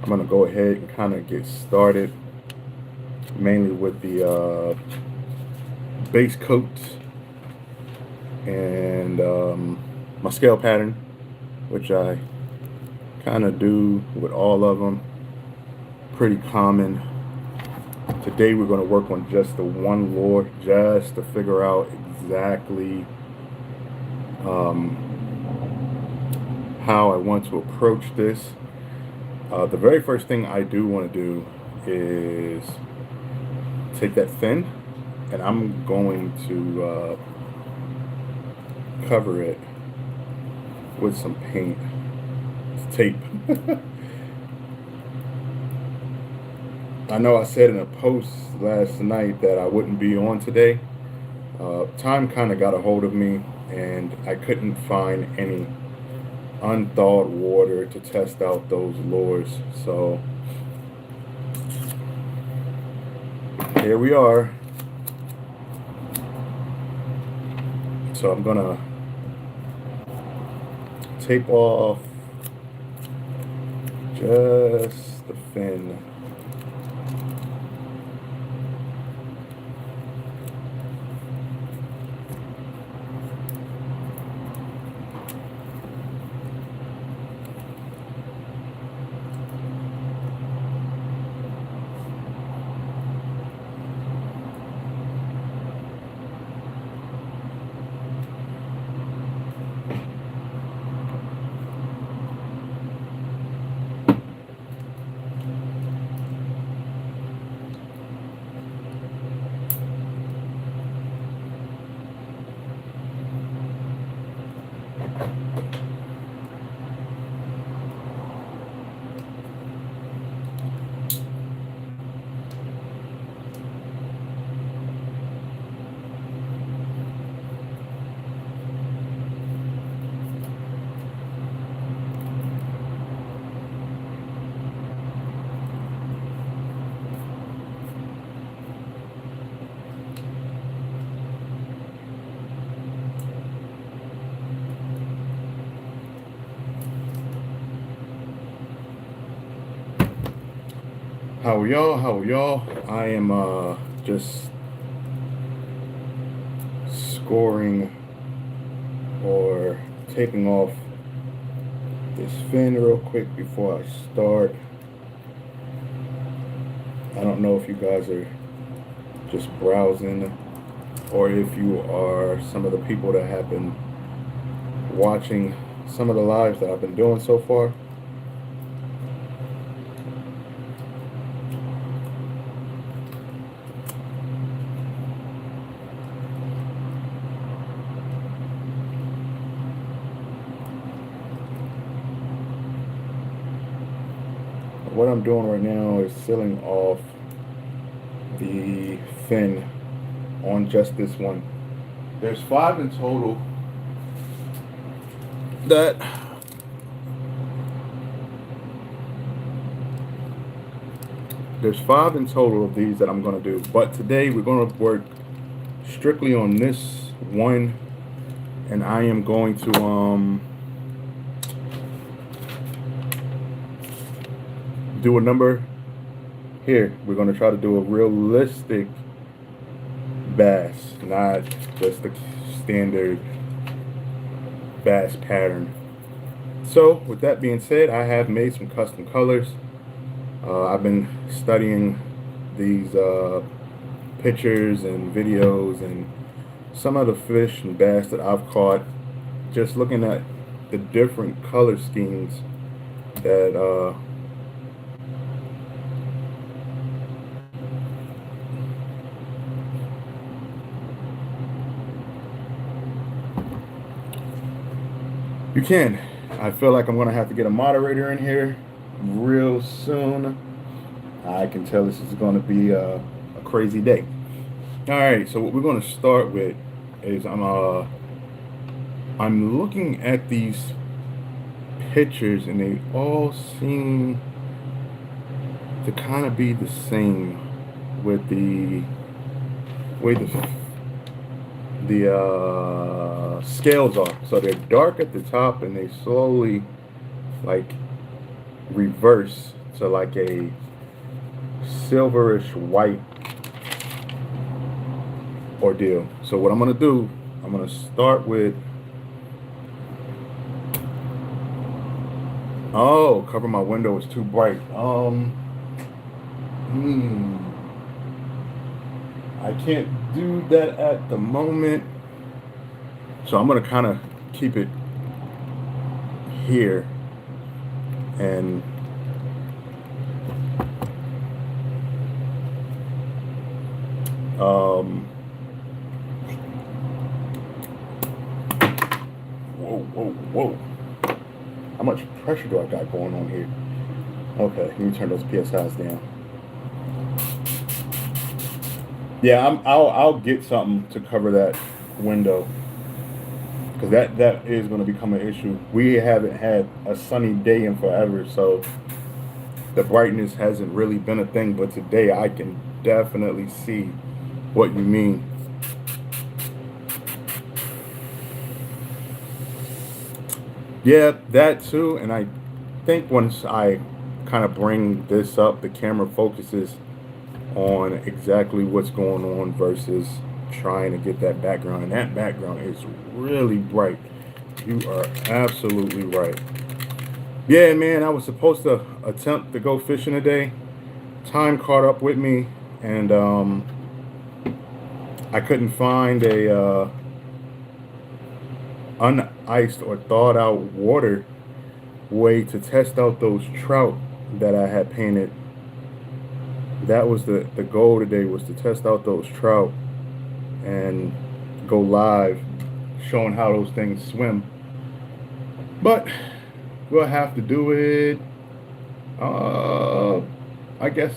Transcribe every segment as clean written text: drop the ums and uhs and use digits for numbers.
I'm gonna go ahead and kind of get started, mainly with the base coats and my scale pattern, which I kind of do with all of them. Pretty common. Today we're going to work on just the one lure, just to figure out exactly um, how I want to approach this. The very first thing I do want to do is take that fin, and I'm going to cover it with some paint, tape. I know I said in a post last night that I wouldn't be on today. Time kind of got a hold of me, and I couldn't find any unthawed water to test out those lures. So here we are. So I'm gonna tape off just the fin. How are y'all? How are y'all? I am just scoring or taking off this fin real quick before I start. I don't know if you guys are just browsing or if you are some of the people that have been watching some of the lives that I've been doing so far. What I'm doing right now is sealing off the fin on just this one. There's 5 in total that there's 5 in total of these that I'm going to do, but today we're going to work strictly on this one, and I am going to do a number here. We're going to try to do a realistic bass, not just the standard bass pattern. So with that being said, I have made some custom colors. I've been studying these pictures and videos and some of the fish and bass that I've caught, just looking at the different color schemes that you can. I feel like I'm going to have to get a moderator in here real soon. I can tell this is going to be a crazy day. All right, so what we're going to start with is I'm looking at these pictures, and they all seem to kind of be the same with the way the scales are. So they're dark at the top, and they slowly like reverse to like a silverish white ordeal. So what I'm gonna do, I'm gonna start with, oh, cover my window is too bright. I can't do that at the moment. So I'm gonna kind of keep it here and whoa. How much pressure do I got going on here? Okay, let me turn those PSIs down. Yeah, I'll get something to cover that window, because that is going to become an issue. We haven't had a sunny day in forever, so the brightness hasn't really been a thing. But today I can definitely see what you mean. Yeah, that too. And I think once I kind of bring this up, the camera focuses on exactly what's going on versus trying to get that background. And that background is really bright. You are absolutely right. Yeah, man, I was supposed to attempt to go fishing today. Time caught up with me, and I couldn't find a uniced or thawed out water way to test out those trout that I had painted. That was the goal today, was to test out those trout and go live showing how those things swim. But we'll have to do it, I guess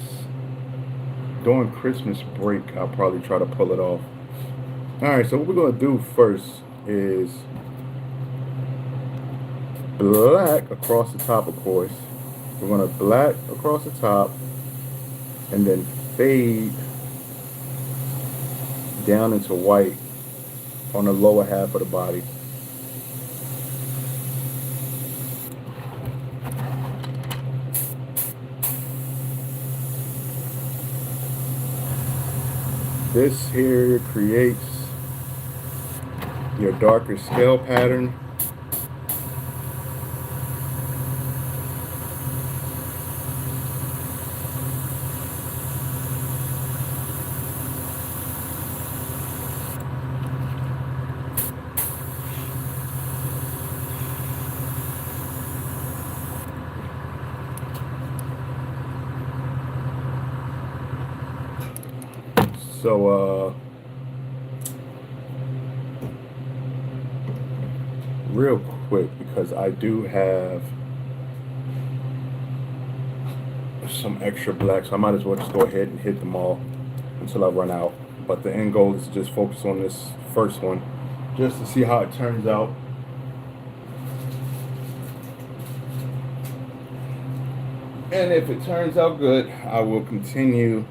during Christmas break. I'll probably try to pull it off. Alright, so what we're going to do first is black across the top, of course. We're going to black across the top and then fade down into white on the lower half of the body. This here creates your darker scale pattern. So, real quick, because I do have some extra black, so I might as well just go ahead and hit them all until I run out. But the end goal is to just focus on this first one, just to see how it turns out. And if it turns out good, I will continue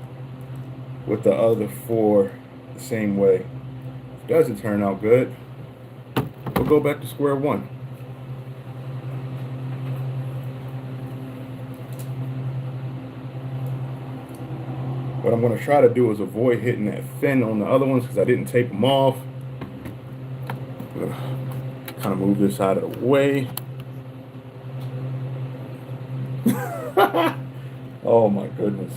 with the other four the same way. If it doesn't turn out good, we'll go back to square one. What I'm going to try to do is avoid hitting that fin on the other ones, because I didn't tape them off. I'm going to kind of move this out of the way. Oh my goodness.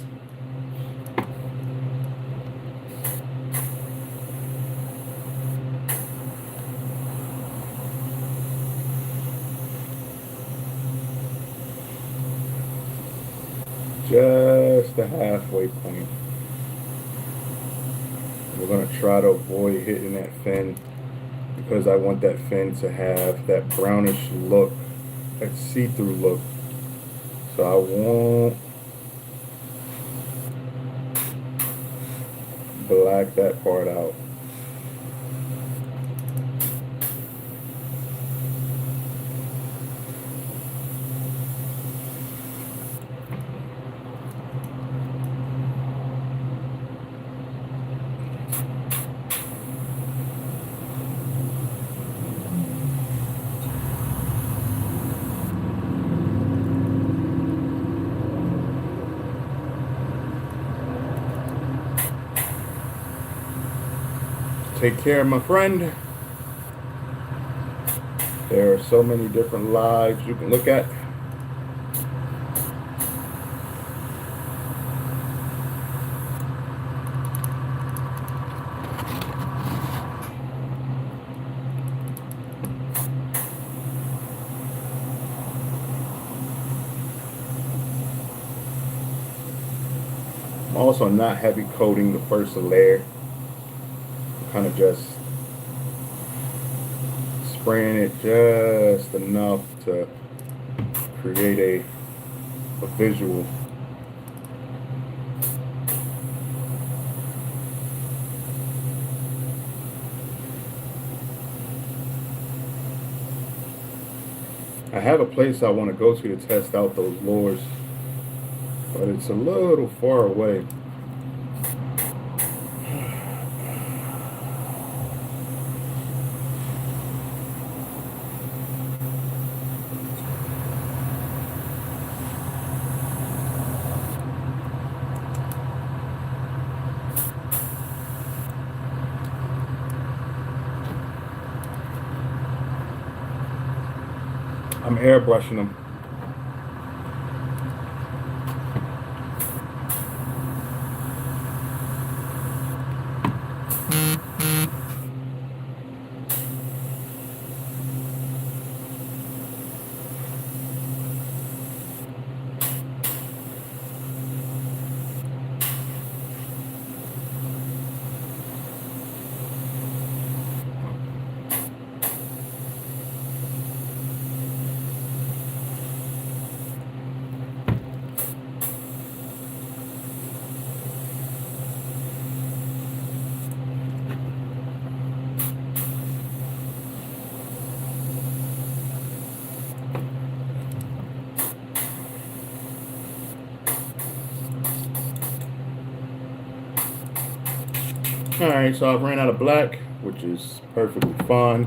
Just the halfway point. We're going to try to avoid hitting that fin, because I want that fin to have that brownish look, that see-through look. So I won't black that part out. Take care, my friend. There are so many different lives you can look at. I'm also not heavy coating the first layer. I'm kind of just spraying it just enough to create a visual. I have a place I want to go to test out those lures, but it's a little far away. I'm airbrushing them. Alright, so I've ran out of black, which is perfectly fine.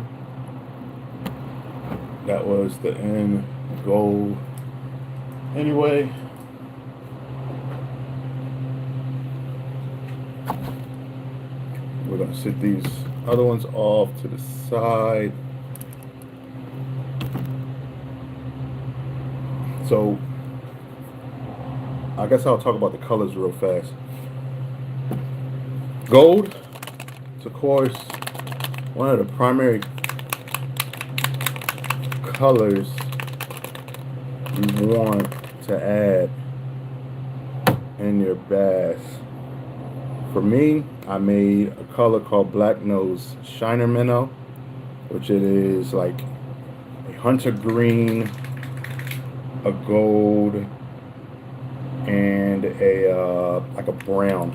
That was the end goal anyway. We're going to sit these other ones off to the side. So I guess I'll talk about the colors real fast. Gold is, of course, one of the primary colors you want to add in your bass. For me, I made a color called Black Nose Shiner Minnow, which it is like a hunter green, a gold, and a like a brown,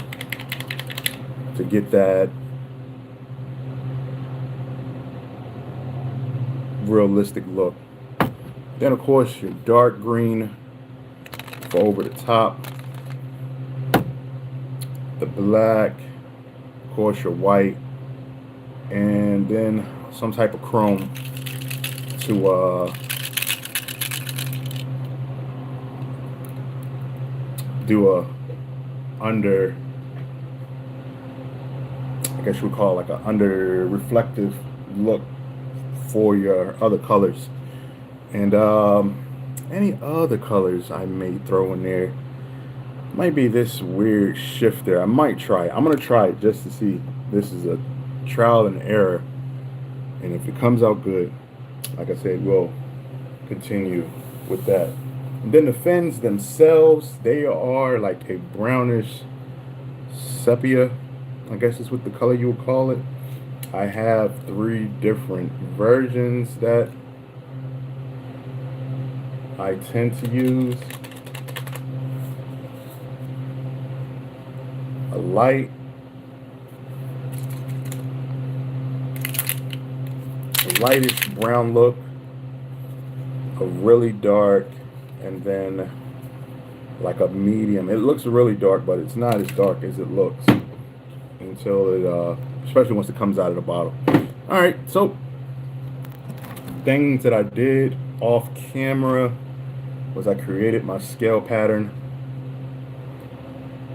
to get that realistic look. Then of course your dark green for over the top, the black, of course your white, and then some type of chrome to do a under, I guess you would call it like an under reflective look for your other colors. And any other colors I may throw in there might be this weird shifter. I might try it. I'm gonna try it just to see. This is a trial and error, and if it comes out good, like I said, we'll continue with that. And then the fins themselves, they are like a brownish sepia, I guess is what the color you would call it. I have 3 different versions that I tend to use. A light, a lightish brown look, a really dark, and then like a medium. It looks really dark, but it's not as dark as it looks until it, especially once it comes out of the bottle. All right, so things that I did off camera was I created my scale pattern.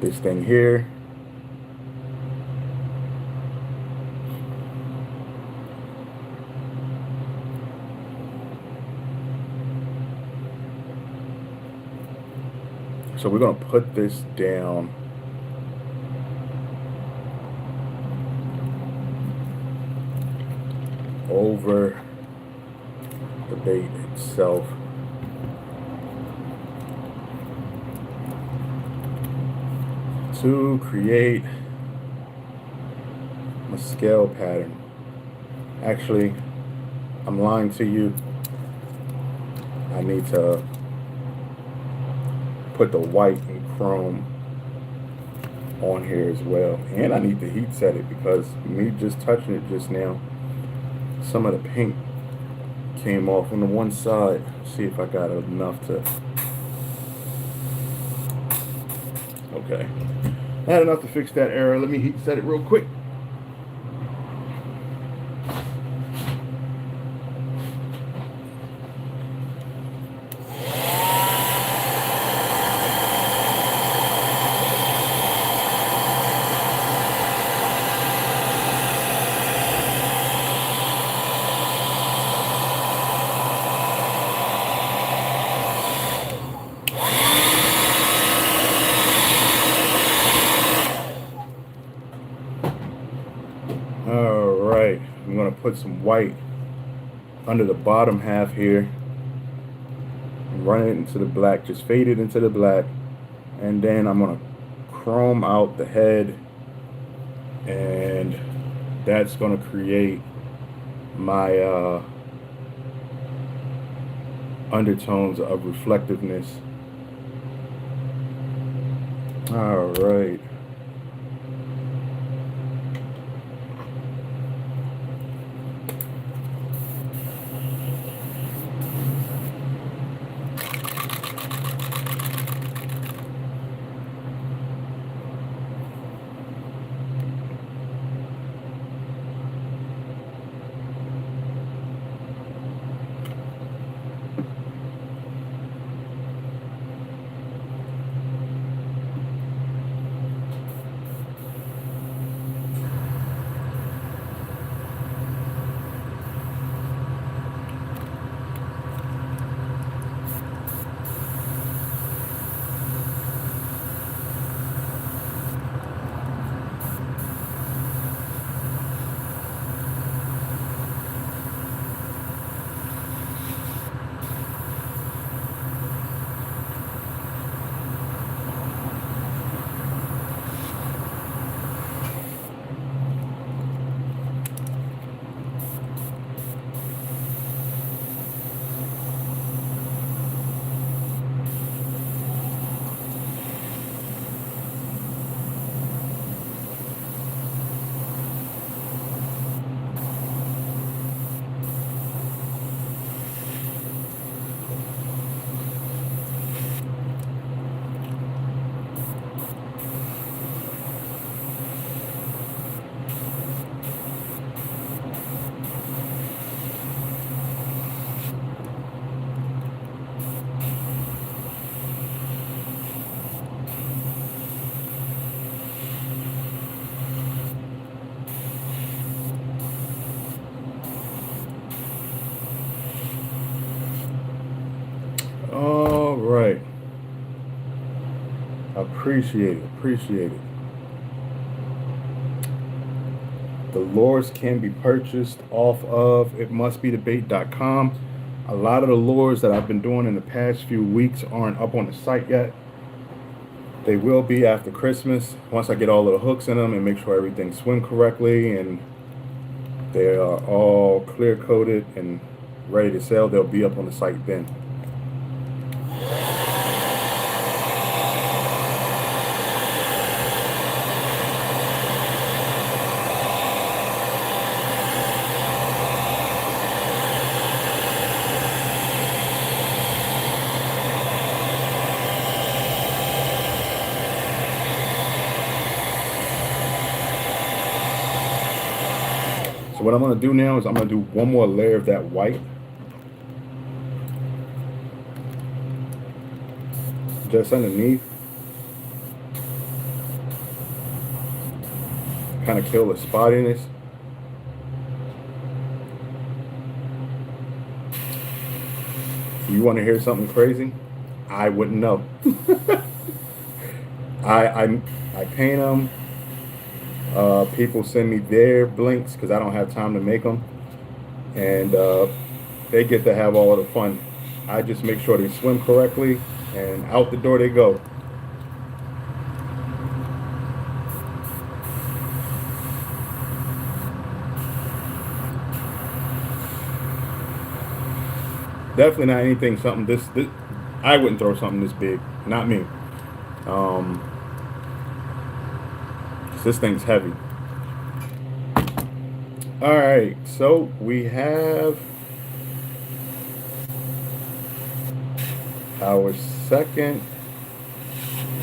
This thing here. So we're going to put this down over the bait itself. To create a scale pattern. Actually, I'm lying to you. I need to put the white and chrome on here as well. And I need to heat set it because me just touching it just now, some of the paint came off on the one side. See if I got enough to. Okay. I had enough to fix that error. Let me heat set it real quick. Alright, I'm going to put some white under the bottom half here and run it into the black, just fade it into the black, and then I'm going to chrome out the head, and that's going to create my undertones of reflectiveness. Alright. All right. Appreciate it. Appreciate it. The lures can be purchased off of itmustbethebait.com. A lot of the lures that I've been doing in the past few weeks aren't up on the site yet. They will be after Christmas, once I get all of the hooks in them and make sure everything swim correctly and they are all clear coated and ready to sell. They'll be up on the site then. So what I'm going to do now is I'm going to do one more layer of that white. Just underneath. Kind of kill the spottiness. You want to hear something crazy? I wouldn't know. I paint them. People send me their blinks because I don't have time to make them, and they get to have all of the fun. I just make sure they swim correctly, and out the door they go. Definitely not anything something this I wouldn't throw something this big. Not me. Um, 'Cause this thing's heavy. All right, so we have our second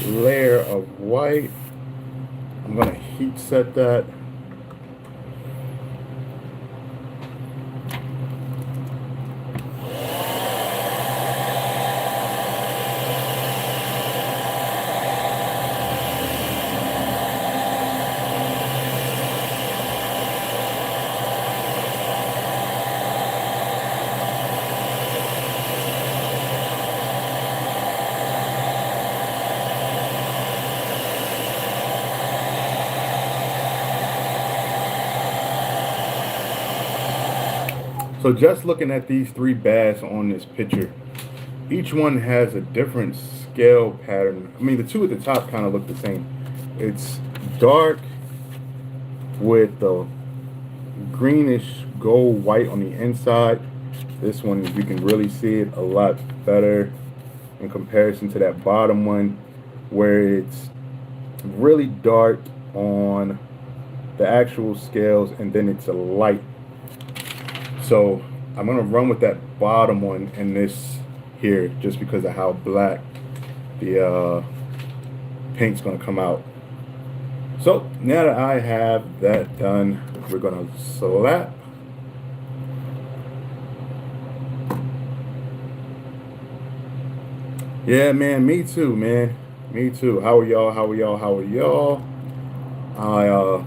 layer of white. I'm gonna heat set that. So just looking at these three bass on this picture, each one has a different scale pattern. I mean, the two at the top kind of look the same. It's dark with the greenish gold white on the inside. This one, you can really see it a lot better in comparison to that bottom one, where it's really dark on the actual scales and then it's a light. So I'm gonna run with that bottom one in this here just because of how black the paint's gonna come out. So now that I have that done, we're gonna slap. Yeah, man, me too, man. Me too. How are y'all? How are y'all? How are y'all? I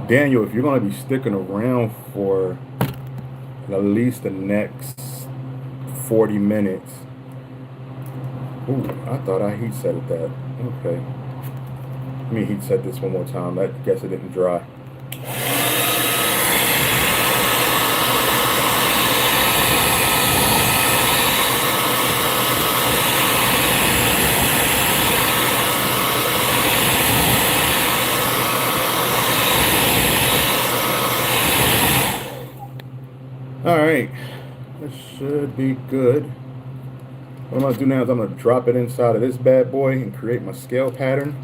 Daniel, if you're gonna be sticking around for at least the next 40 minutes. Ooh, I thought I heat set it that. Okay. Let me heat set this one more time. I guess it didn't dry. All right, this should be good. What I'm gonna do now is I'm gonna drop it inside of this bad boy and create my scale pattern.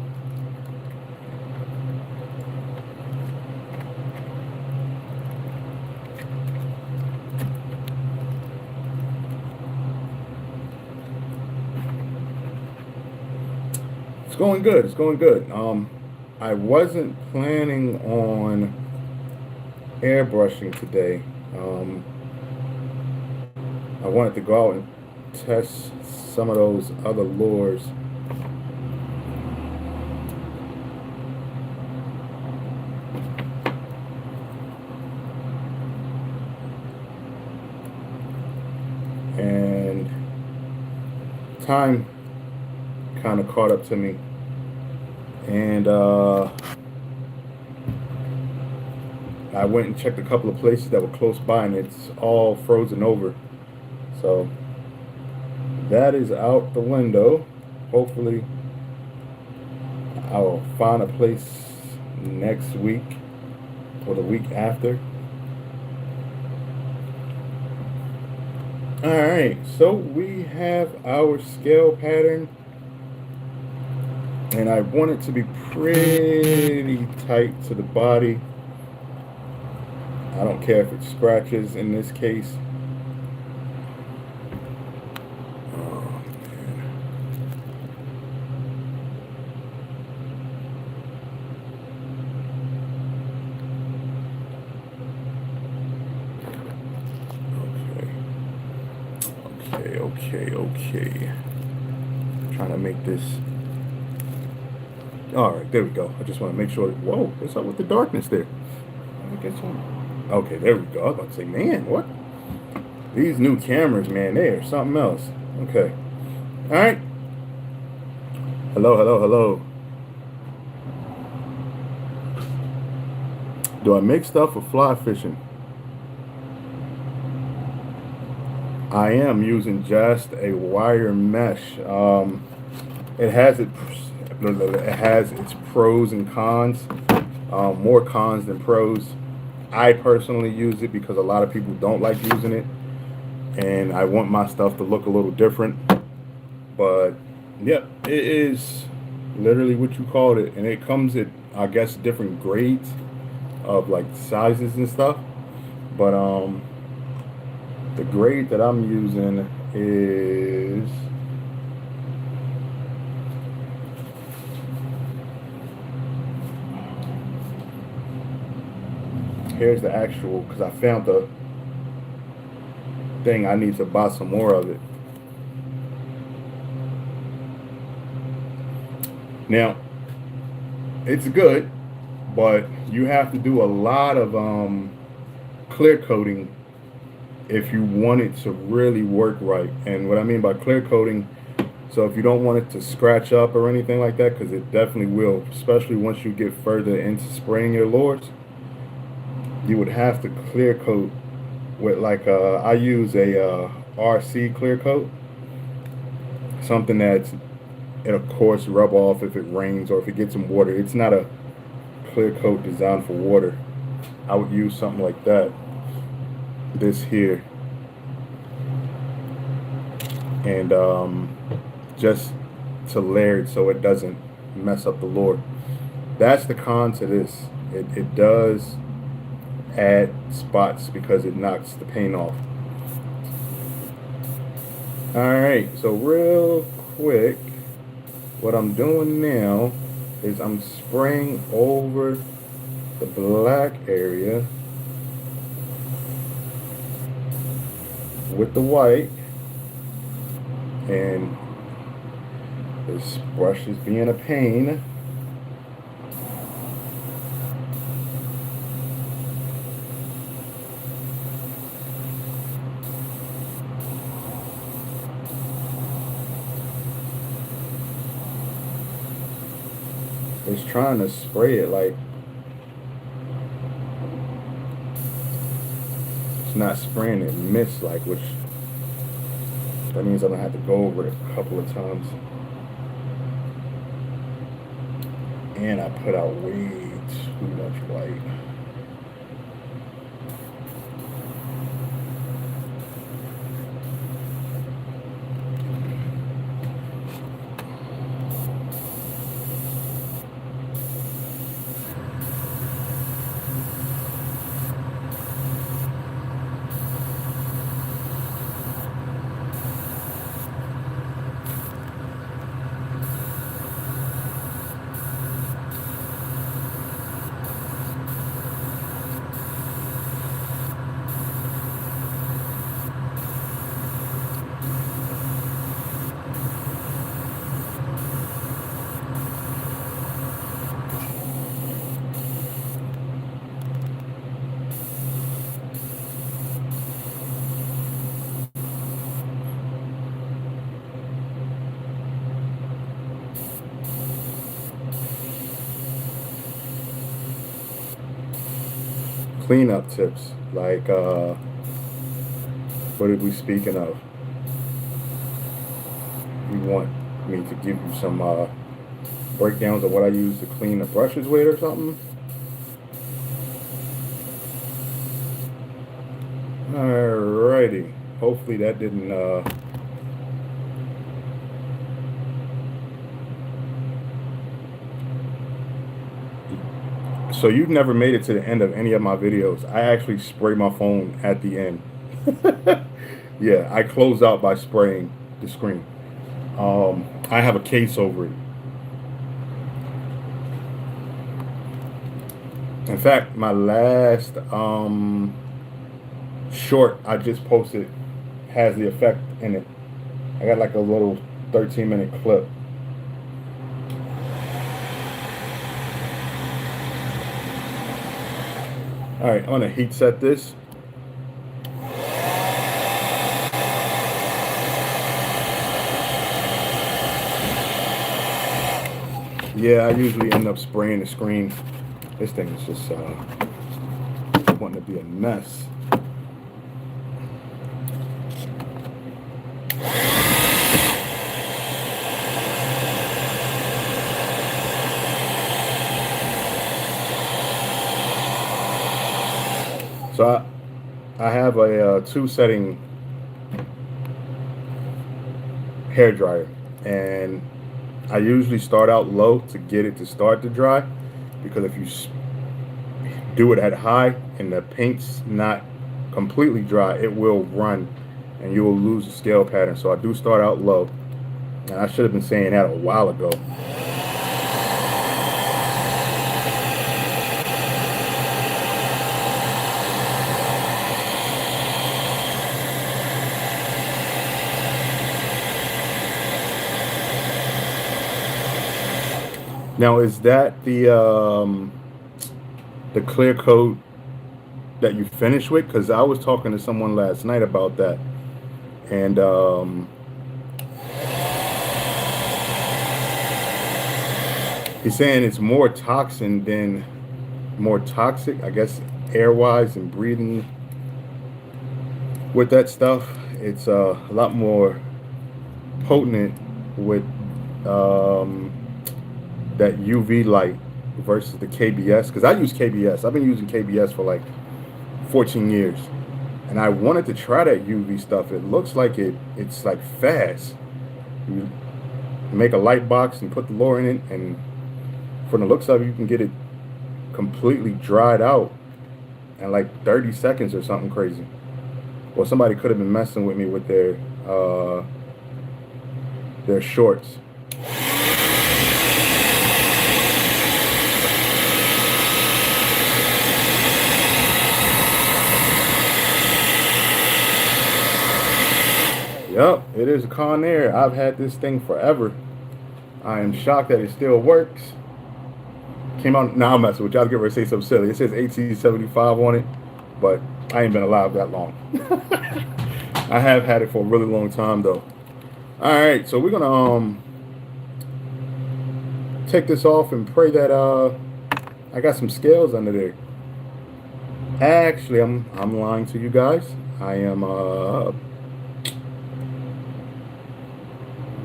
It's going good. It's going good. I wasn't planning on airbrushing today. I wanted to go out and test some of those other lures. And time kind of caught up to me. And I went and checked a couple of places that were close by, and it's all frozen over. So that is out the window. Hopefully I'll find a place next week or the week after. All right, so we have our scale pattern, and I want it to be pretty tight to the body. I don't care if it scratches in this case. Okay. Trying to make this. All right, there we go. I just want to make sure. Whoa, what's up with the darkness there? I guess okay, there we go. I was about to say, man, what? These new cameras, man, they are something else. Okay. All right. Hello, hello, hello. Do I make stuff for fly fishing? I am using just a wire mesh. It has its pros and cons. More cons than pros. I personally use it because a lot of people don't like using it, and I want my stuff to look a little different. But yeah, it is literally what you called it, and it comes at, I guess, different grades of like sizes and stuff. But the grade that I'm using is, here's the actual, because I found the thing, I need to buy some more of it. Now, it's good, but you have to do a lot of clear coating if you want it to really work right. And what I mean by clear coating, so if you don't want it to scratch up or anything like that, because it definitely will, especially once you get further into spraying your lures, you would have to clear coat with like I use a RC clear coat, something that's, it'll of course rub off if it rains or if it gets some water. It's not a clear coat designed for water. I would use something like that, this here, and just to layer it so it doesn't mess up the lure. That's the con to this. It does add spots because it knocks the paint off. Alright, so real quick, what I'm doing now is I'm spraying over the black area with the white, and this brush is being a pain. It's trying to spray it like it's not spraying it mist, like, which that means I'm gonna have to go over it a couple of times. And I put out way too much white. Cleanup tips, like what are we speaking of? You want me to give you some breakdowns of what I use to clean the brushes with or something? Alrighty. Hopefully that didn't so you've never made it to the end of any of my videos. I actually spray my phone at the end. Yeah, I close out by spraying the screen. I have a case over it. In fact, my last short I just posted has the effect in it. I got like a little 13-minute clip. Alright, I'm gonna heat set this. Yeah, I usually end up spraying the screen. This thing is just wanting to be a mess. So I have a two setting hair dryer, and I usually start out low to get it to start to dry, because if you do it at high and the paint's not completely dry, it will run and you will lose the scale pattern. So I do start out low, and I should have been saying that a while ago. Now, is that the clear coat that you finish with? Because I was talking to someone last night about that, and he's saying it's more toxic, I guess, air-wise and breathing with that stuff. It's a lot more potent with that UV light versus the KBS. Because I use KBS. I've been using KBS for like 14 years, and I wanted to try that UV stuff. It looks like it's like fast. You make a light box and put the lure in it, and from the looks of it, you can get it completely dried out in like 30 seconds or something crazy. Well, somebody could have been messing with me with their shorts. Yep, it is a Conair. I've had this thing forever. I am shocked that it still works. Came out, now I'm messing with you. I was getting ready to say something silly. It says 1875 on it, but I ain't been alive that long. I have had it for a really long time though. All right, so we're gonna take this off and pray that I got some scales under there. Actually, I'm lying to you guys. I am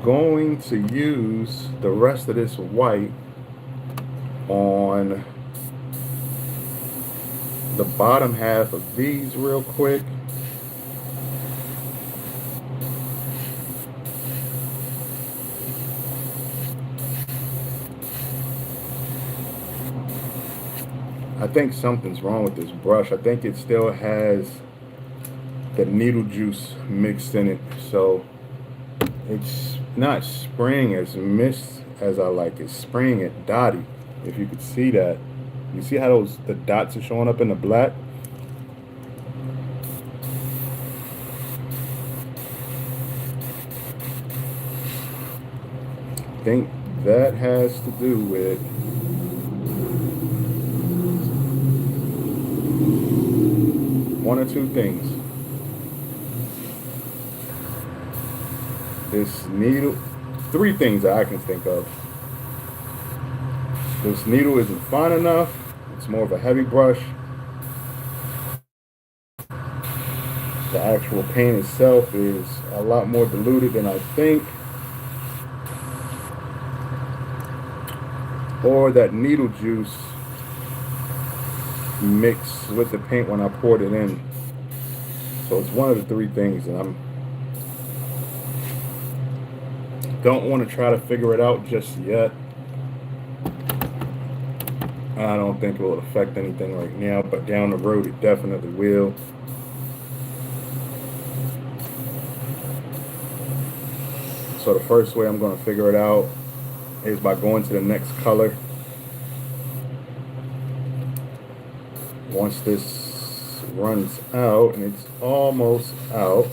going to use the rest of this white on the bottom half of these real quick. I think something's wrong with this brush. I think it still has the needle juice mixed in it, so it's not spraying as mist as I like. It's spraying it dotty. If you could see that, you see how the dots are showing up in the black. I think that has to do with one or two things. This needle, three things that I can think of. This needle isn't fine enough. It's more of a heavy brush. The actual paint itself is a lot more diluted than I think. Or that needle juice mixed with the paint when I poured it in. So it's one of the three things, and don't want to try to figure it out just yet. I don't think it will affect anything right now, but down the road it definitely will. So the first way I'm going to figure it out is by going to the next color. Once this runs out, and it's almost out,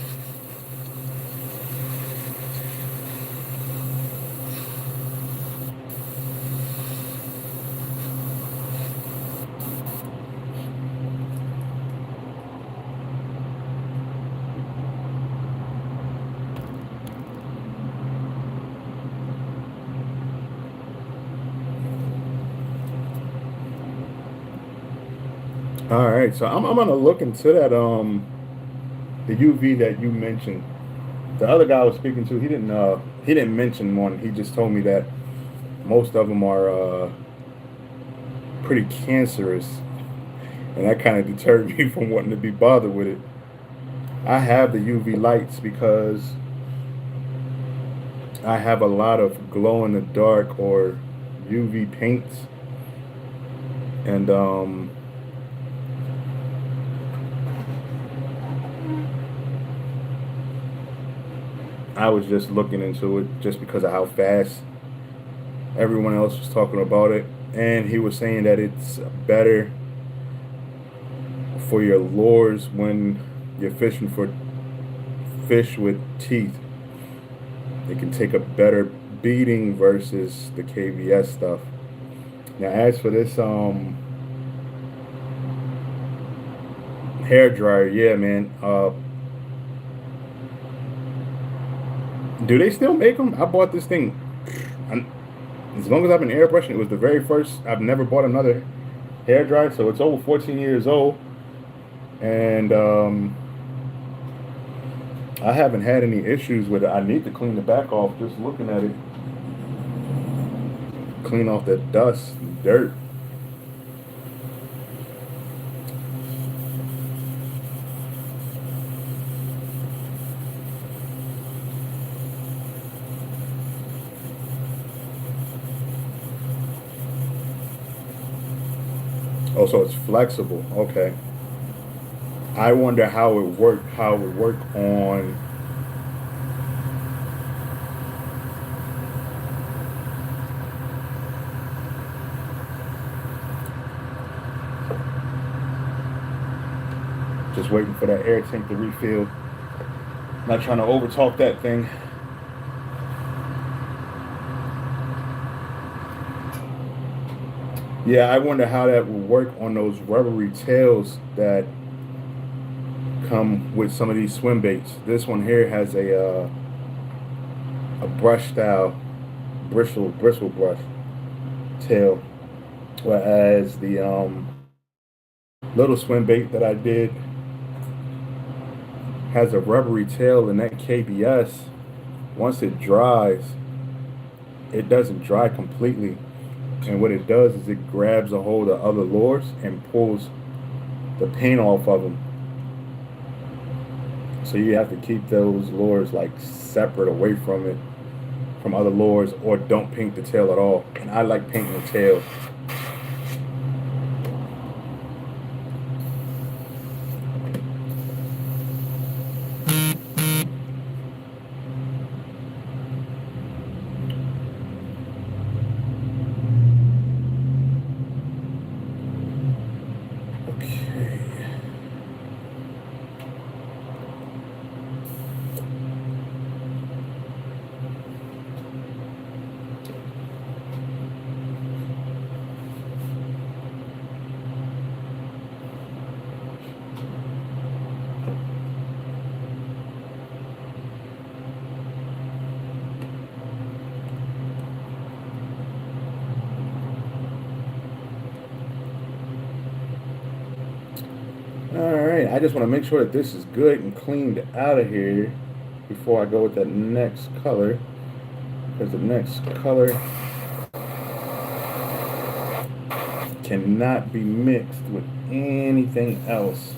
All right, so I'm gonna look into that the UV that you mentioned. The other guy I was speaking to, he didn't mention one. He just told me that most of them are pretty cancerous, and that kind of deterred me from wanting to be bothered with it. I have the UV lights because I have a lot of glow in the dark or UV paints, and I was just looking into it just because of how fast everyone else was talking about it, and he was saying that it's better for your lures when you're fishing for fish with teeth. It can take a better beating versus the KVS stuff. Now, as for this hair dryer, yeah, man. Do they still make them? I bought this thing. I'm, as long as I've been airbrushing, it was the very first. I've never bought another hair dryer, so it's over 14 years old, and I haven't had any issues with it. I need to clean the back off. Just looking at it, clean off the dust, and dirt. Oh, so it's flexible. Okay. I wonder how it worked. How it would work on. Just waiting for that air tank to refill. Not trying to overtalk that thing. Yeah, I wonder how that would work on those rubbery tails that come with some of these swim baits. This one here has a brush style bristle brush tail, whereas the little swim bait that I did has a rubbery tail, and that KBS, once it dries, it doesn't dry completely. And what it does is it grabs a hold of other lures and pulls the paint off of them. So you have to keep those lures like separate away from it, from other lures, or don't paint the tail at all. And I like painting the tail. Okay. Alright, I just want to make sure that this is good and cleaned out of here before I go with that next color. Because the next color cannot be mixed with anything else.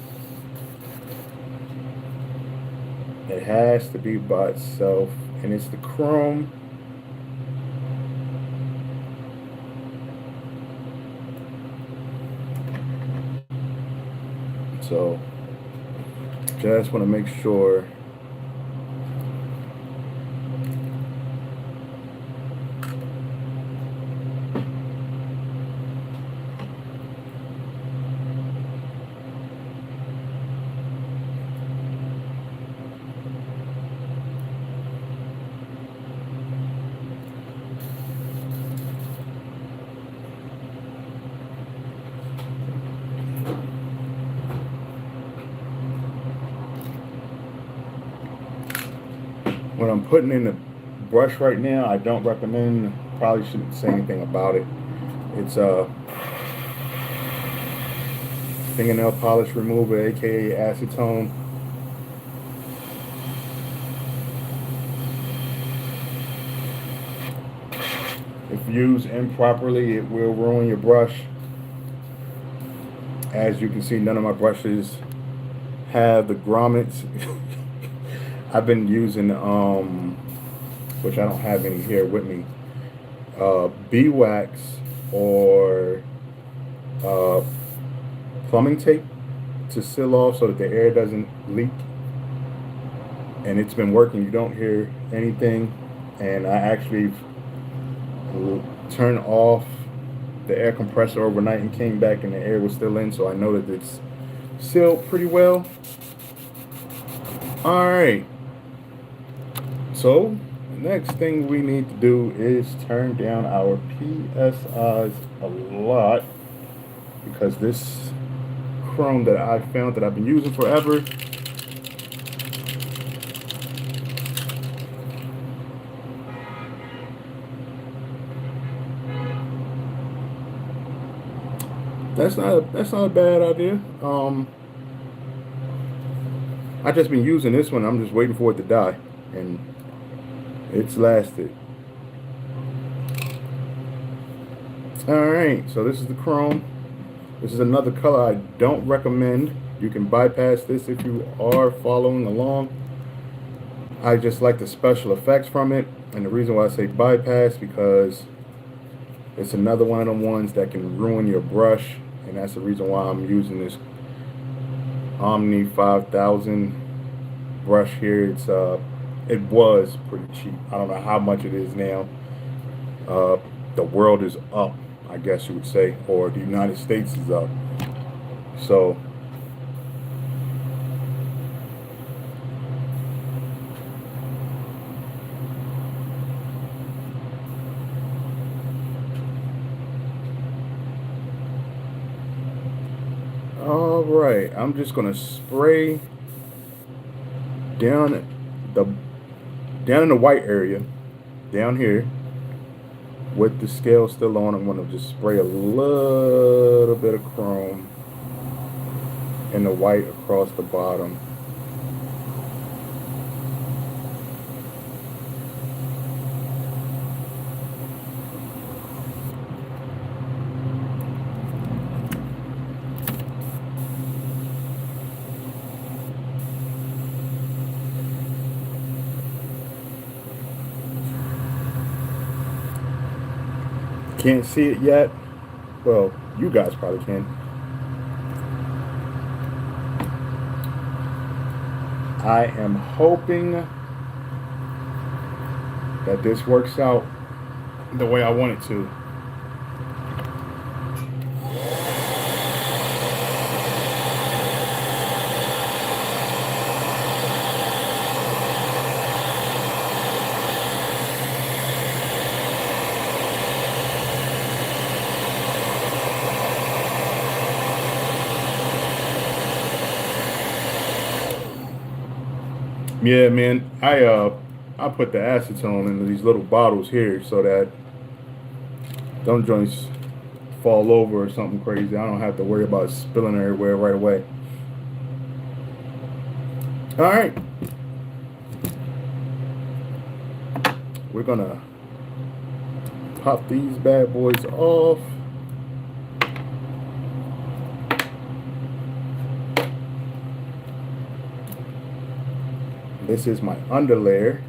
It has to be by itself, and it's the chrome. So just want to make sure what I'm putting in the brush right now. I don't recommend, probably shouldn't say anything about it. It's fingernail polish remover, aka acetone. If used improperly, it will ruin your brush. As you can see, none of my brushes have the grommets. I've been using, which I don't have any here with me, beeswax or uh, plumbing tape to seal off so that the air doesn't leak. And it's been working. You don't hear anything. And I actually turned off the air compressor overnight and came back and the air was still in, so I know that it's sealed pretty well. Alright, so the next thing we need to do is turn down our PSIs a lot, because this chrome that I found that I've been using forever, that's not a bad idea. I just been using this one. I'm just waiting for it to die, and it's lasted. Alright, so this is the chrome. This is another color I don't recommend. You can bypass this if you are following along. I just like the special effects from it, and the reason why I say bypass, because it's another one of them ones that can ruin your brush, and that's the reason why I'm using this Omni 5000 brush here. It was pretty cheap. I don't know how much it is now. The world is up, I guess you would say, or the United States is up. So all right, I'm just gonna spray down in the white area down here with the scale still on. I'm gonna just spray a little bit of chrome in the white across the bottom. Can't see it yet. Well, you guys probably can. I am hoping that this works out the way I want it to. Yeah, man, I put the acetone into these little bottles here so that them joints fall over or something crazy. I don't have to worry about it spilling everywhere right away. All right, we're gonna pop these bad boys off. This is my underlayer.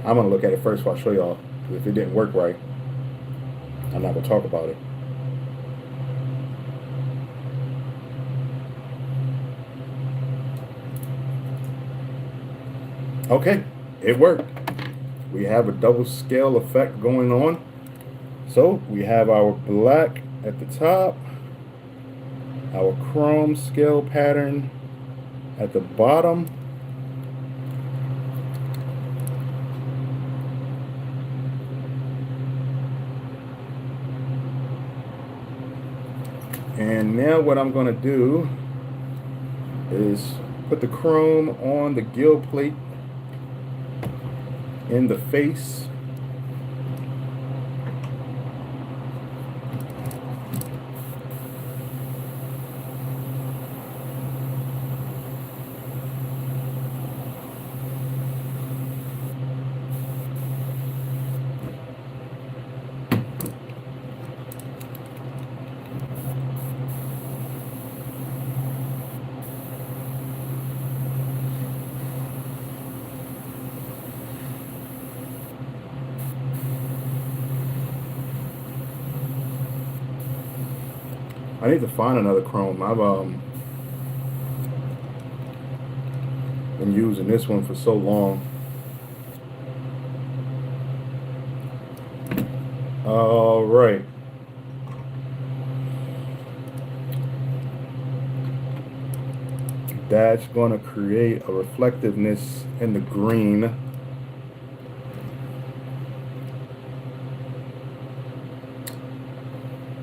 I'm gonna look at it first before I show y'all. If it didn't work right, I'm not gonna talk about it. Okay, it worked. We have a double scale effect going on. So we have our black at the top, our chrome scale pattern at the bottom, and now what I'm going to do is put the chrome on the gill plate in the face. I need to find another chrome. I've been using this one for so long. All right. That's going to create a reflectiveness in the green.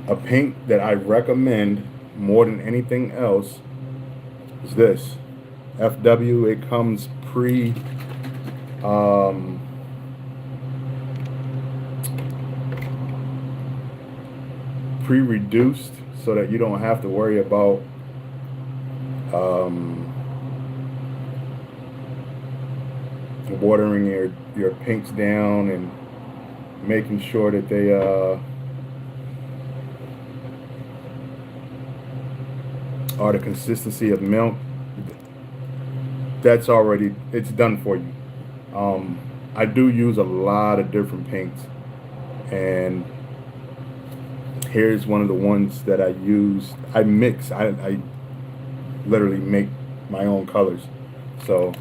A paint that I recommend more than anything else is this FW. It comes pre-reduced so that you don't have to worry about watering your paints down and making sure that they are the consistency of milk. That's already, it's done for you. I do use a lot of different paints, and here's one of the ones that I use. I mix. I literally make my own colors. So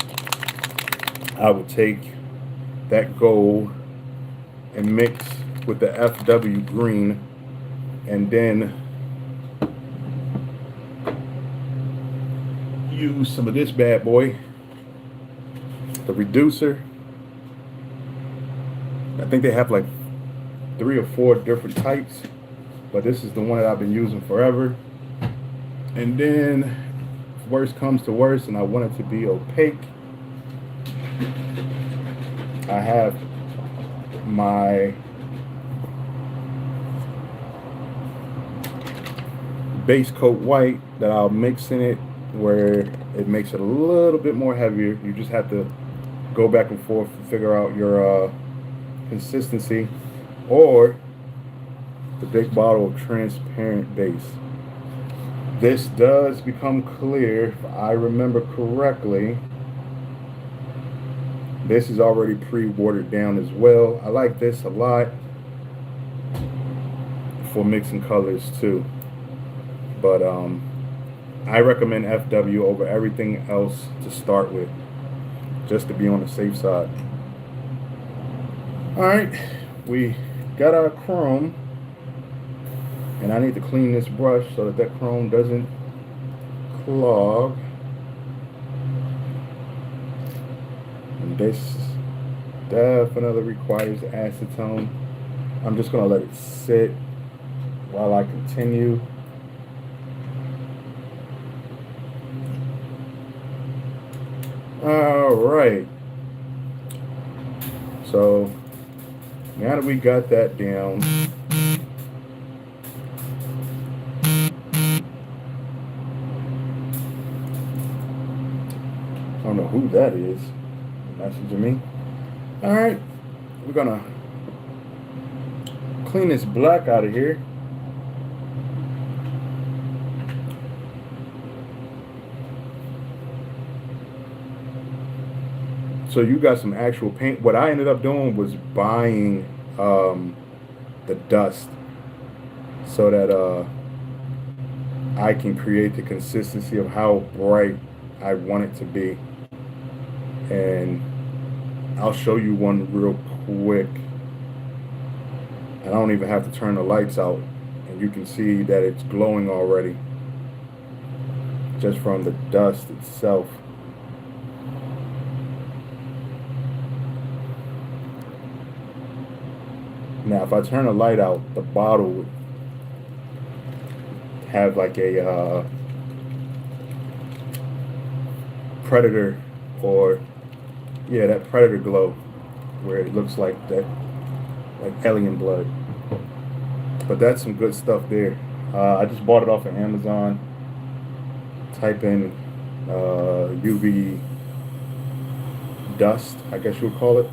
I would take that gold and mix with the FW green, and then use some of this bad boy, the reducer. I think they have like 3 or 4 different types, but this is the one that I've been using forever. And then if worst comes to worst and I want it to be opaque, I have my base coat white that I'll mix in it, where it makes it a little bit more heavier. You just have to go back and forth to figure out your consistency, or the big bottle of transparent base. This does become clear, if I remember correctly. This is already pre-watered down as well. I like this a lot for mixing colors too, but I recommend FW over everything else to start with, just to be on the safe side. All right, we got our chrome, and I need to clean this brush so that chrome doesn't clog. And this definitely requires acetone. I'm just gonna let it sit while I continue. All right, so now that we got that down, I don't know who that is messaging me. All right, we're gonna clean this black out of here. So you got some actual paint. What I ended up doing was buying the dust so that I can create the consistency of how bright I want it to be. And I'll show you one real quick. I don't even have to turn the lights out, and you can see that it's glowing already just from the dust itself. Now, if I turn the light out, the bottle would have like a predator, or yeah, that predator glow, where it looks like that, like alien blood. But that's some good stuff there. I just bought it off of Amazon. Type in UV dust, I guess you would call it.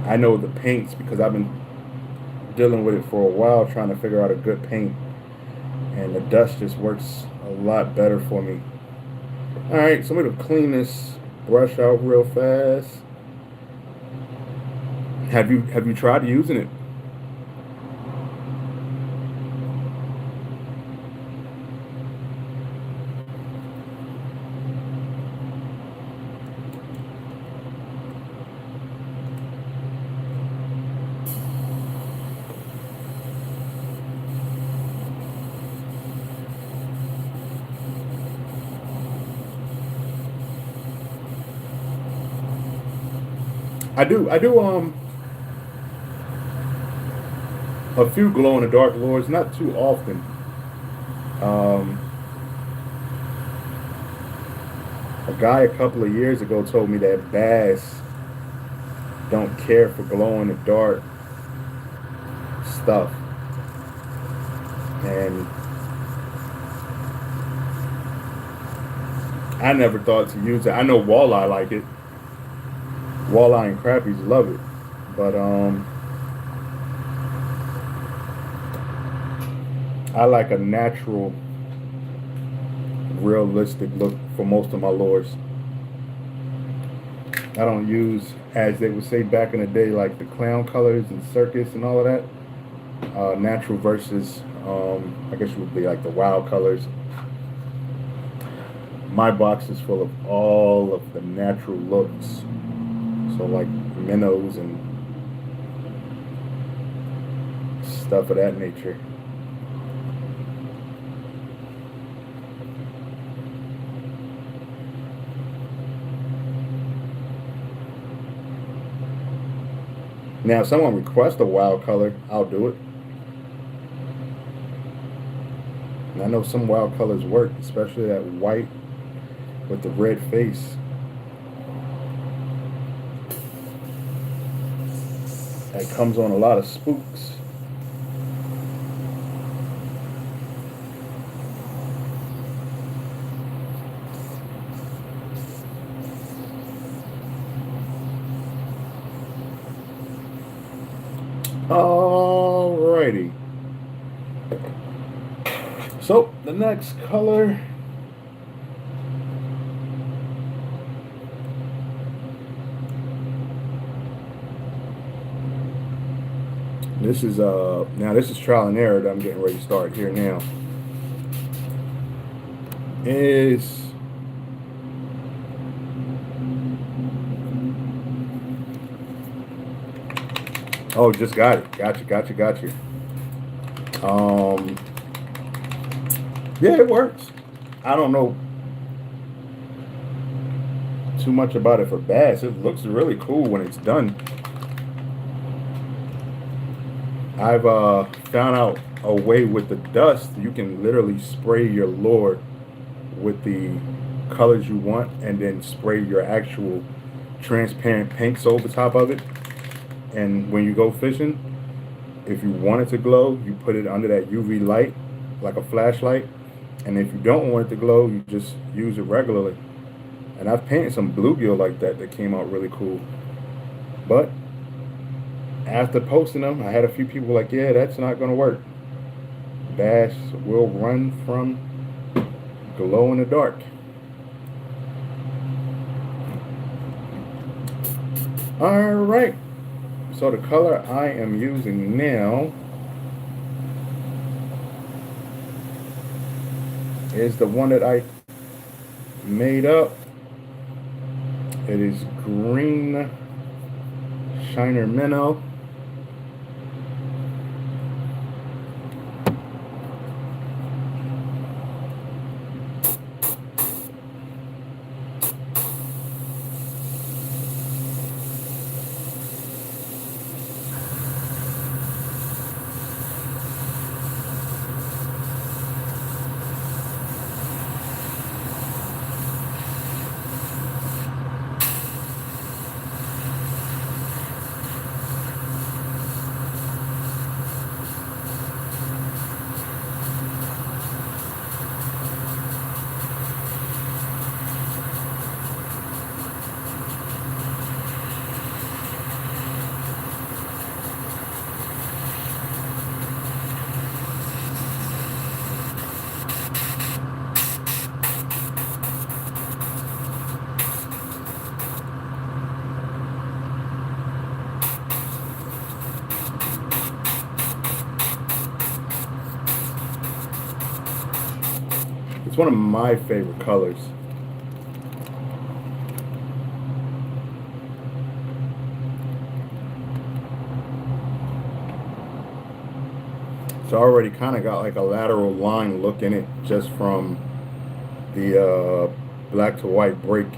I know the paints because I've been dealing with it for a while, trying to figure out a good paint, and the dust just works a lot better for me. All right, so I'm gonna clean this brush out real fast. Have you tried using it? I do a few glow in the dark lures, not too often. Um, a guy a couple of years ago told me that bass don't care for glow in the dark stuff, and I never thought to use it. I know walleye like it, walleye and crappies love it, but I like a natural, realistic look for most of my lures. I don't use, as they would say back in the day, like the clown colors and circus and all of that. Natural versus, I guess it would be like the wild colors. My box is full of all of the natural looks. So like minnows and stuff of that nature. Now, if someone requests a wild color, I'll do it. And I know some wild colors work, especially that white with the red face. That comes on a lot of spooks. Alrighty. So the next color, this is now this is trial and error that I'm getting ready to start here now. Is oh, just got it. Gotcha. Um, yeah, it works. I don't know too much about it for bass. It looks really cool when it's done. I've found out a way with the dust. You can literally spray your lure with the colors you want, and then spray your actual transparent pinks over top of it. And when you go fishing, if you want it to glow, you put it under that UV light, like a flashlight. And if you don't want it to glow, you just use it regularly. And I've painted some bluegill like that that came out really cool. But after posting them, I had a few people like, yeah, that's not going to work. Bass will run from glow in the dark. All right. So the color I am using now is the one that I made up. It is green shiner minnow. It's one of my favorite colors. It's already kind of got like a lateral line look in it just from the black to white break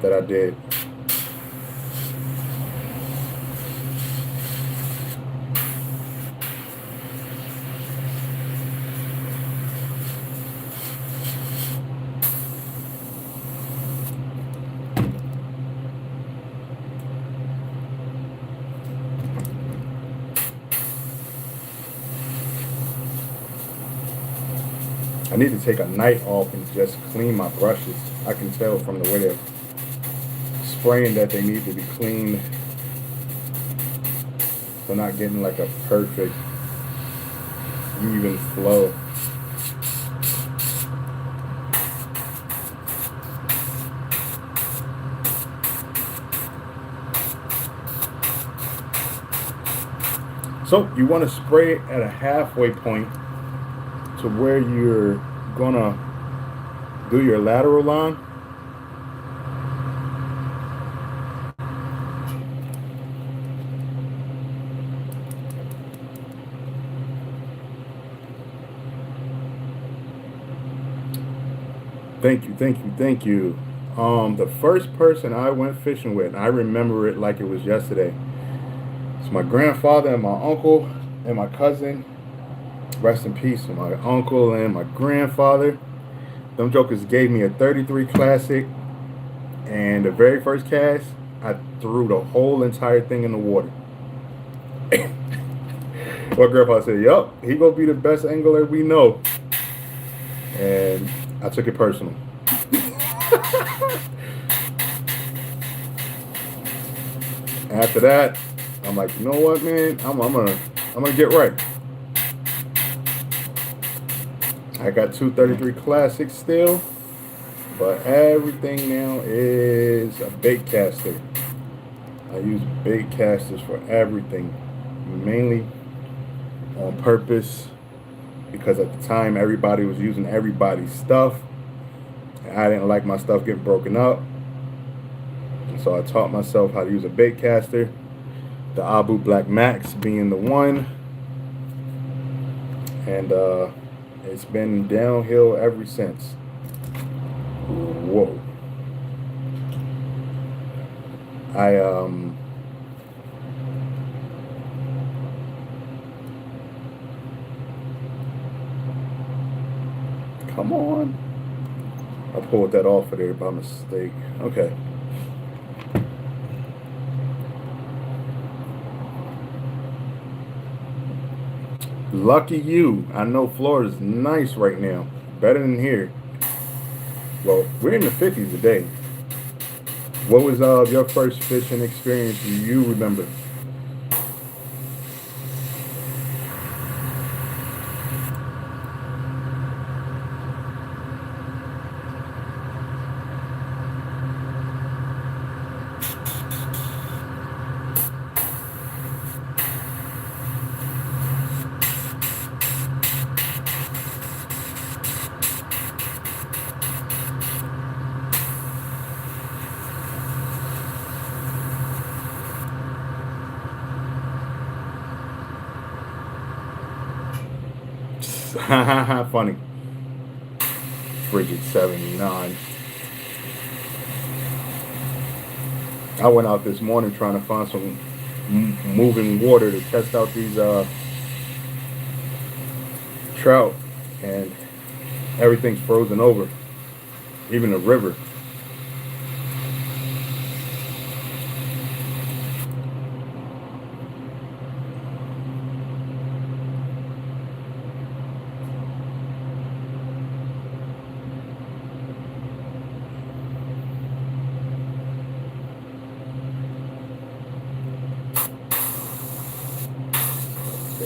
that I did. I need to take a night off and just clean my brushes. I can tell from the way they're spraying that they need to be cleaned. They're not getting like a perfect, even flow. So you want to spray it at a halfway point to where you're gonna do your lateral line. Thank you, thank you, thank you. The first person I went fishing with, and I remember it like it was yesterday. It's my grandfather and my uncle and my cousin. Rest in peace to my uncle and my grandfather. Them jokers gave me a 33 Classic, and the very first cast, I threw the whole entire thing in the water. My grandpa said, yup, he gonna be the best angler we know. And I took it personal. After that, I'm like, you know what, man? I'm gonna get right. I got 233 Classics still, but everything now is a bait caster. I use bait casters for everything, mainly on purpose, because at the time everybody was using everybody's stuff, and I didn't like my stuff getting broken up. And so I taught myself how to use a bait caster, the Abu Black Max being the one, and it's been downhill ever since. Whoa. Come on. I pulled that off of there by mistake. Okay. Lucky you. I know Florida's nice right now. Better than here. Well, we're in the 50s today. What was your first fishing experience you remember? Funny. Frigid 79. I went out this morning trying to find some moving water to test out these trout, and everything's frozen over, even the river.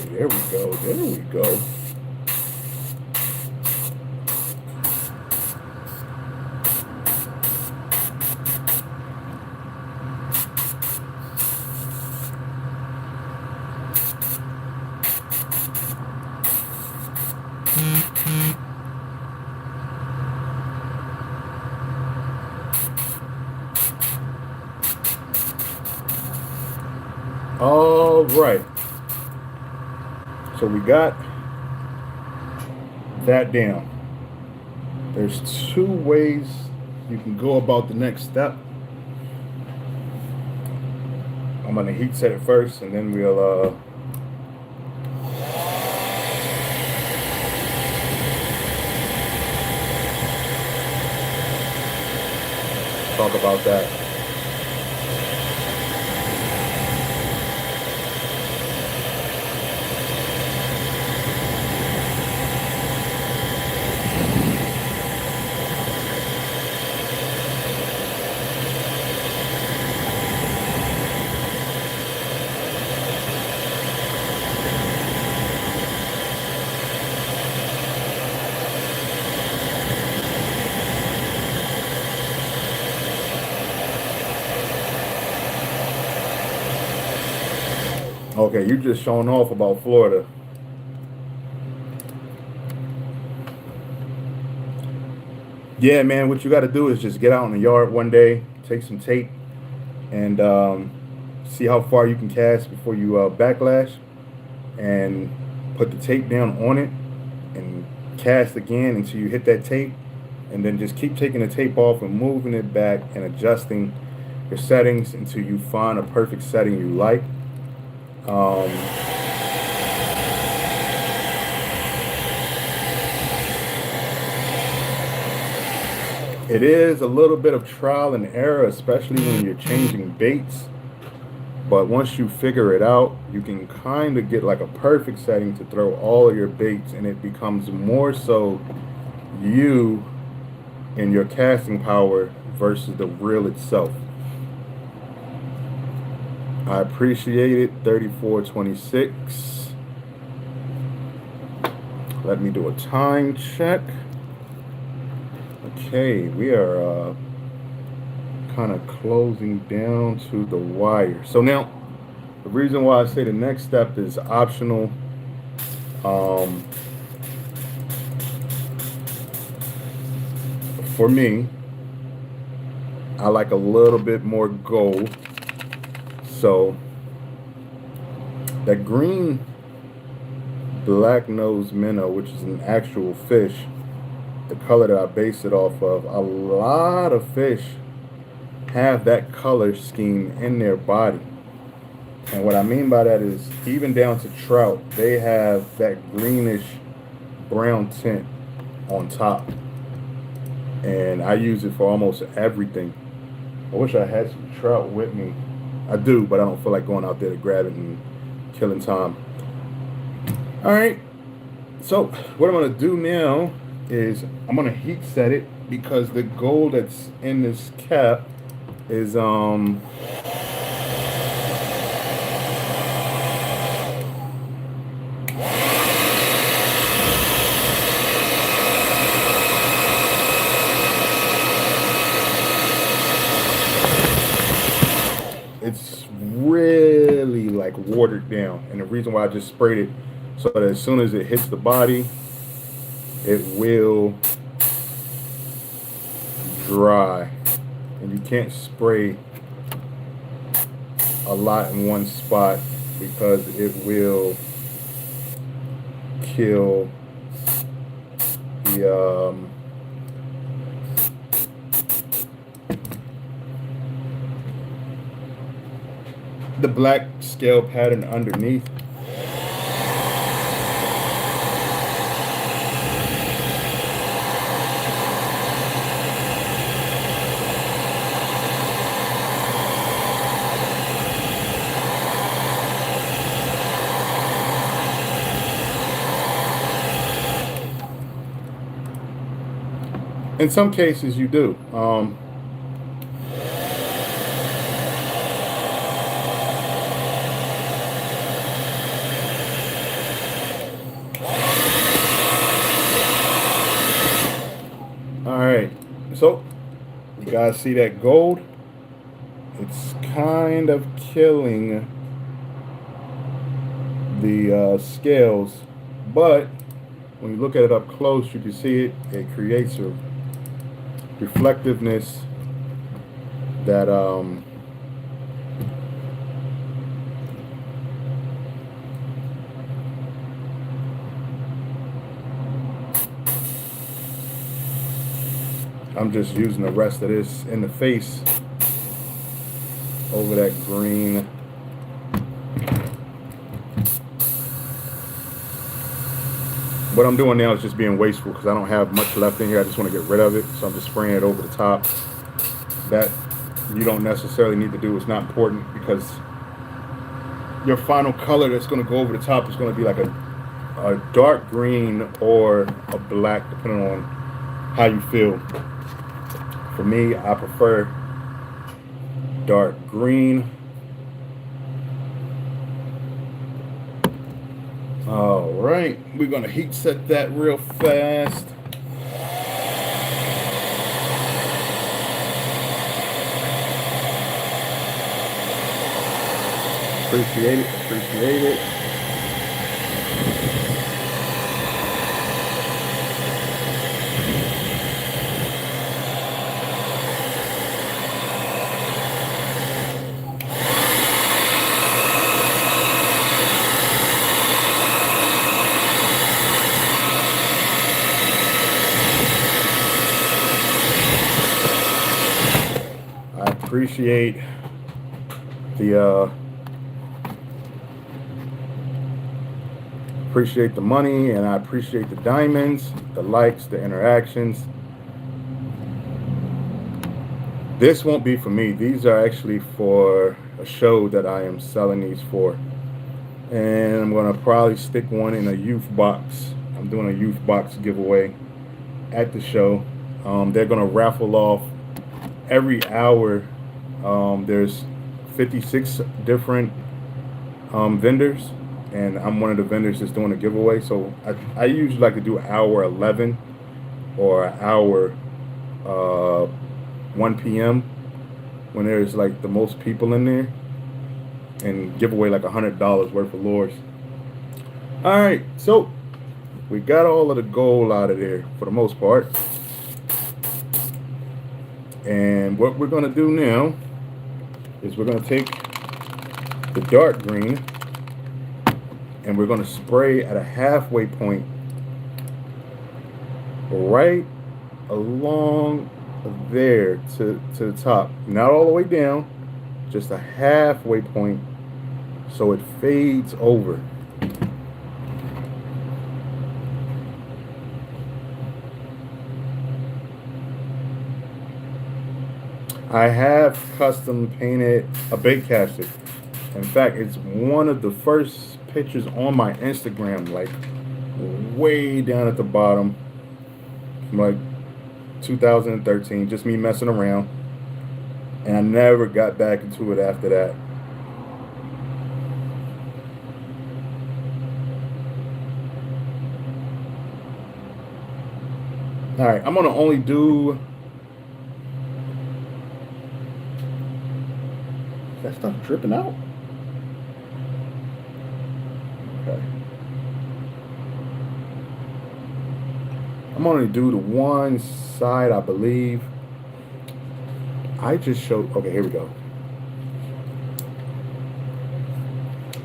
There we go. There we go. All right. So we got that down. There's two ways you can go about the next step. I'm gonna heat set it first, and then we'll talk about that. Okay, you just showing off about Florida. Yeah, man, what you got to do is just get out in the yard one day, take some tape, and see how far you can cast before you backlash, and put the tape down on it, and cast again until you hit that tape, and then just keep taking the tape off and moving it back and adjusting your settings until you find a perfect setting you like. Um, it is a little bit of trial and error, especially when you're changing baits. But once you figure it out, you can kind of get like a perfect setting to throw all of your baits, and it becomes more so you and your casting power versus the reel itself. I appreciate it. 34:26. Let me do a time check. Okay, we are kind of closing down to the wire. So now, the reason why I say the next step is optional. For me, I like a little bit more gold. So that green black nose minnow, which is an actual fish, the color that I base it off of, a lot of fish have that color scheme in their body. And what I mean by that is even down to trout, they have that greenish brown tint on top. And I use it for almost everything. I wish I had some trout with me. I do, but I don't feel like going out there to grab it and killing time. All right. So what I'm going to do now is I'm going to heat set it, because the gold that's in this cap is it's really like watered down, and the reason why I just sprayed it so that as soon as it hits the body, it will dry, and you can't spray a lot in one spot because it will kill the black scale pattern underneath. In some cases you do. Alright, so you guys see that gold? It's kind of killing the scales, but when you look at it up close, you can see it. It creates a reflectiveness that I'm just using the rest of this in the face over that green. What I'm doing now is just being wasteful because I don't have much left in here. I just want to get rid of it, so I'm just spraying it over the top. That you don't necessarily need to do. It's not important, because your final color that's going to go over the top is going to be like a dark green or a black, depending on how you feel. For me, I prefer dark green. All right, we're gonna heat set that real fast. Appreciate it. Appreciate it. I appreciate the money, and I appreciate the diamonds, the likes, the interactions. This won't be for me. These are actually for a show that I am selling these for. And I'm going to probably stick one in a youth box. I'm doing a youth box giveaway at the show. They're going to raffle off every hour. There's 56 different vendors, and I'm one of the vendors that's doing a giveaway. So I usually like to do hour 11 or hour 1 p.m. when there's like the most people in there, and give away like $100 worth of lures. All right, so we got all of the gold out of there for the most part. And what we're gonna do now is we're gonna take the dark green and we're gonna spray at a halfway point right along there to the top, not all the way down, just a halfway point, so it fades over. I have custom painted a bait caster. In fact, it's one of the first pictures on my Instagram, like way down at the bottom, like 2013, just me messing around, and I never got back into it after that. All right, I'm gonna only do, is that stuff dripping out? Okay. I'm gonna do the one side, I believe. I just showed, okay, here we go.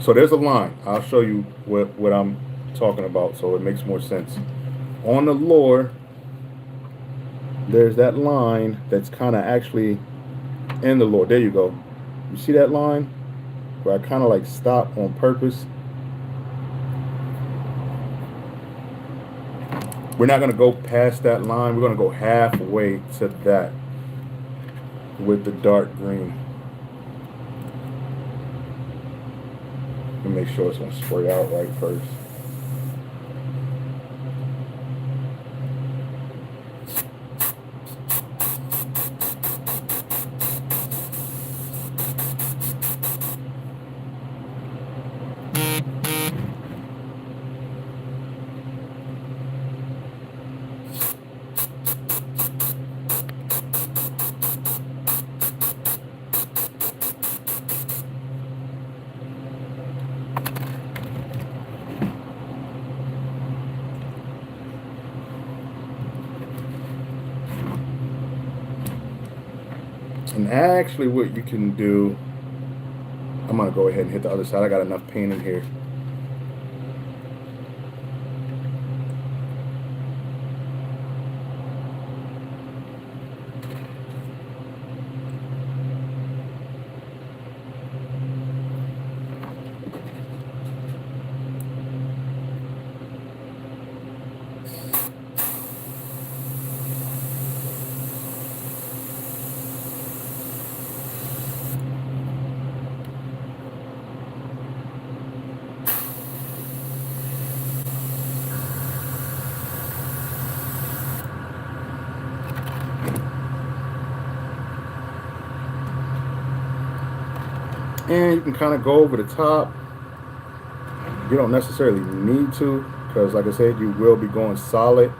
So there's a line. I'll show you what I'm talking about so it makes more sense. On the lure, there's that line that's kind of actually in the lure. There you go. You see that line where I kind of like stop on purpose? We're not going to go past that line. We're going to go halfway to that with the dark green. Let me make sure it's going to spray out right first. And actually what you can do, I'm going to go ahead and hit the other side. I got enough paint in here. And you can kind of go over the top. You don't necessarily need to, because like I said, you will be going solid.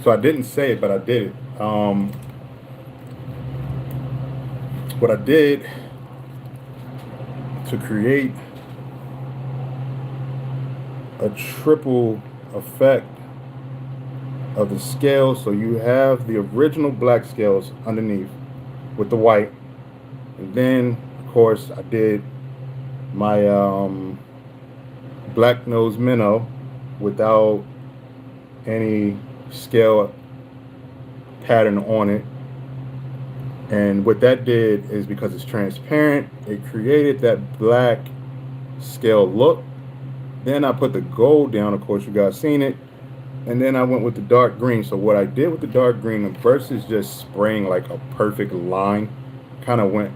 So I didn't say it, but I did it. What I did to create a triple effect of the scales, so you have the original black scales underneath with the white, and then of course I did my black nose minnow without any scale pattern on it. And what that did is, because it's transparent, it created that black scale look. Then I put the gold down, of course you guys seen it, and then I went with the dark green. So what I did with the dark green versus just spraying like a perfect line, kind of went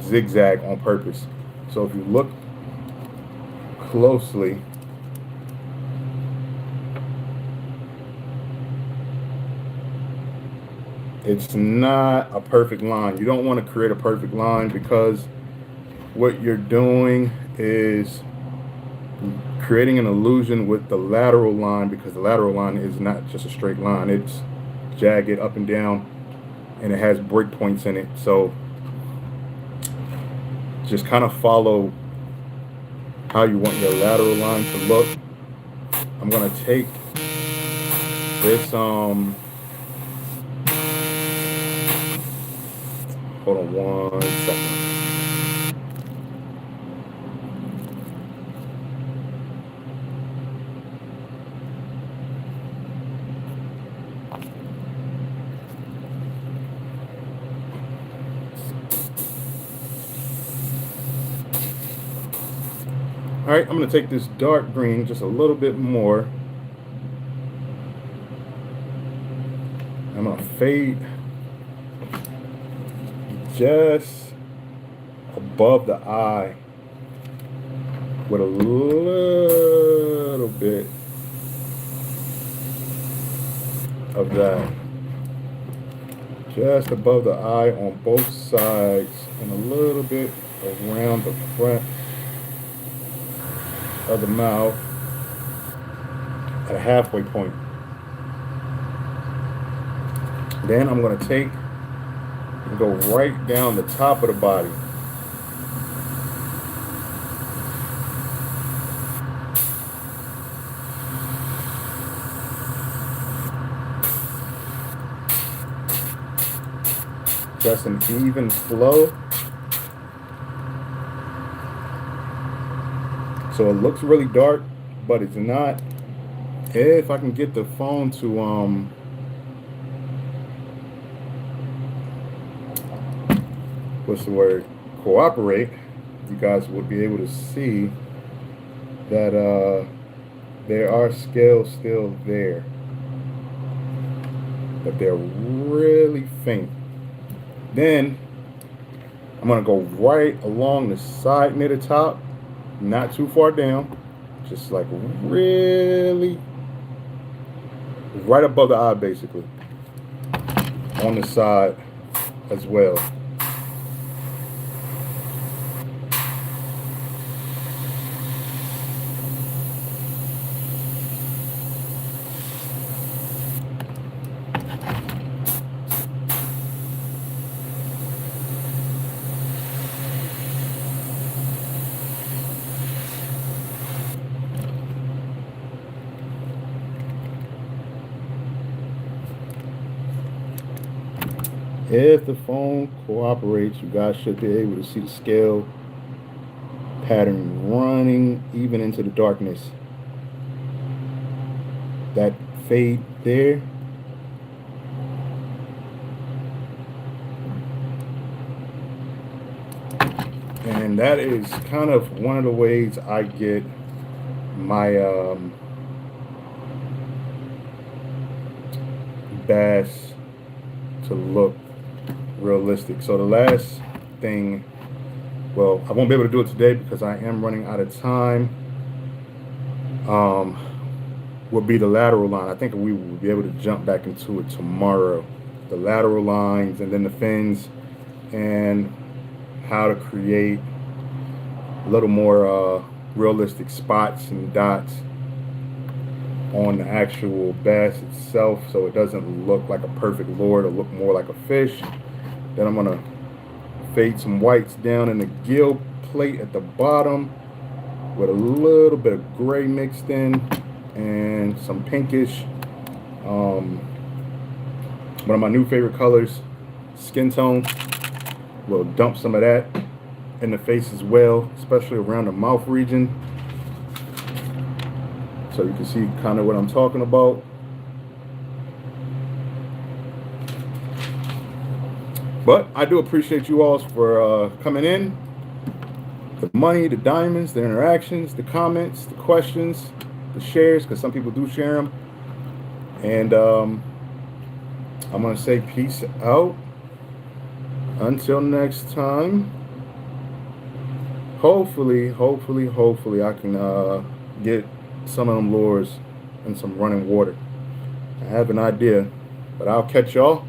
zigzag on purpose. So if you look closely, it's not a perfect line. You don't want to create a perfect line, because what you're doing is creating an illusion with the lateral line, because the lateral line is not just a straight line, it's jagged up and down, and it has break points in it. So just kind of follow how you want your lateral line to look. I'm gonna take this hold on 1 second. All right, I'm gonna take this dark green just a little bit more. I'm gonna fade just above the eye with a little bit of that. Just above the eye on both sides, and a little bit around the front of the mouth at a halfway point. Then I'm going to take and go right down the top of the body. Just an even flow. So it looks really dark, but it's not. If I can get the phone to what's the word, cooperate, you guys would be able to see that there are scales still there, but they're really faint. Then I'm gonna go right along the side near the top, not too far down, just like really right above the eye, basically, on the side as well. If the phone cooperates, you guys should be able to see the scale pattern running even into the darkness. That fade there, and that is kind of one of the ways I get my bass to look realistic. So the last thing, well, I won't be able to do it today because I am running out of time, will be the lateral line. I think we will be able to jump back into it tomorrow. The lateral lines, and then the fins, and how to create a little more realistic spots and dots on the actual bass itself, so it doesn't look like a perfect lure. It'll look more like a fish. Then I'm gonna fade some whites down in the gill plate at the bottom with a little bit of gray mixed in and some pinkish. One of my new favorite colors, skin tone. We'll dump some of that in the face as well, especially around the mouth region, so you can see kind of what I'm talking about. But I do appreciate you all for coming in. The money, the diamonds, the interactions, the comments, the questions, the shares, because some people do share them. And I'm going to say peace out. Until next time. Hopefully I can get some of them lures in some running water. I have an idea, but I'll catch y'all